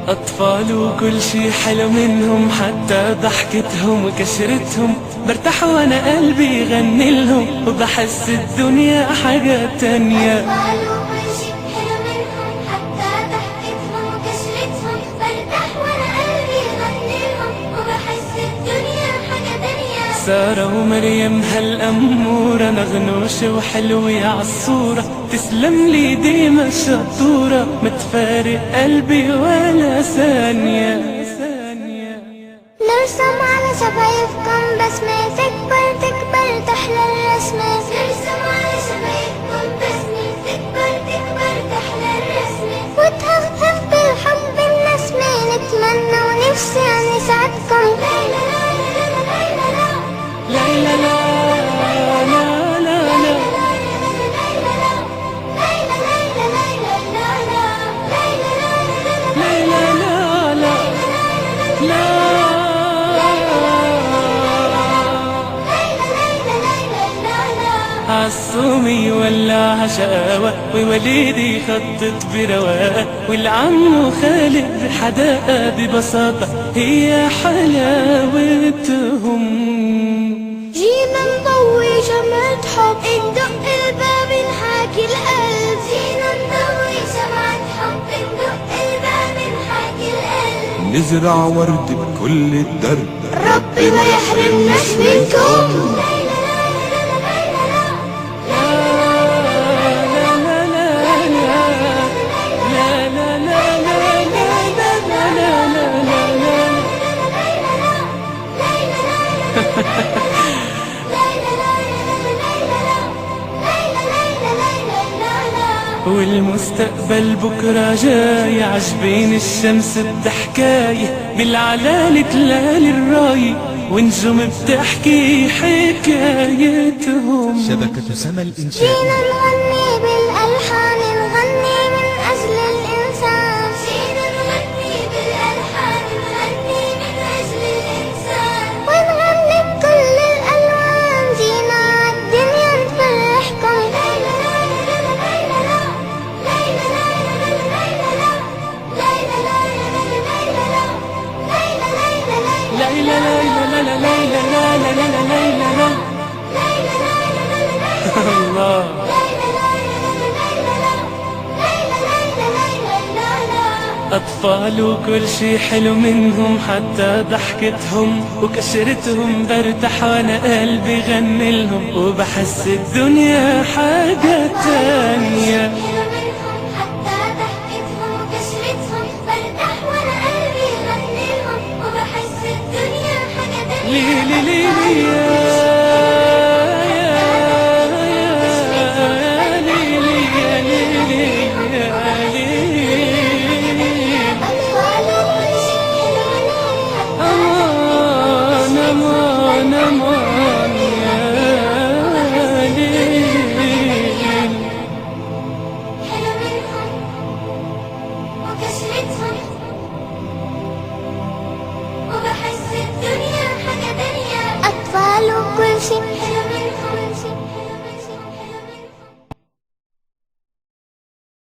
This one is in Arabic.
أطفال وكل شي حلو منهم، حتى ضحكتهم وكشرتهم برتاح وانا قلبي يغني لهم، وبحس الدنيا حاجة تانية. أطفال وكل شي حلو منهم، حتى ضحكتهم وكشرتهم برتاح وانا قلبي يغني لهم، وبحس الدنيا حاجة تانية. سارة ومريم هالأمورة نغنوشة وحلوة عالصورة، تسلم لي ديما الشطورة، متفارق قلبي ولا ثانية. نرسم على شفايفكم بسمة تكبر تكبر تحلى الرسمة. نرسم على شفايفكم بسمة تكبر تكبر تحلى الرسمة، وتهفهف بالحب النسمة. نتمنى ونفسي أن نسعدكم. لا لا لا لا لا لا لا لا لا لا لا عالصومي ولعها شقاوة، ووليدي خطط برواقة، والعم خالد حداقة ببساطة هي حلاوتهم. جينا نضوي شمعة حب، ندق الباب نحاكي القلب. جينا نضوي شمعة حب، ندق الباب نحاكي القلب. نزرع ورد بكل الدرب، ربي ما يحرمناش منكم. والمستقبل بكرة جاي، عجبين الشمس بضحكاية، بالعلالي تلالي الراي، ونجوم بتحكي حكايتهم. شبكة سما الإنشاء. جينا نغني بالألحان، نغني من أجل الإنسان. جينا نغني بالألحان، نغني من أجل الإنسان، ونغني بكل الألوان. جينا عالدنيا نفرحكم. لا لا لا لا لا لا لا ليلى ليلى لا لا ليلى لا لا لا لا ليلى لا الله. أطفال وكل شي حلو منهم، حتى ضحكتهم وكشرتهم برتاح وانا قلبي غني لهم، وبحس الدنيا حاجة تانية. حتى ضحكتهم وكشرتهم برتاح وانا قلبي يغني لهم، وبحس الدنيا حاجة تانية. لي لي لي أطفال وكل شي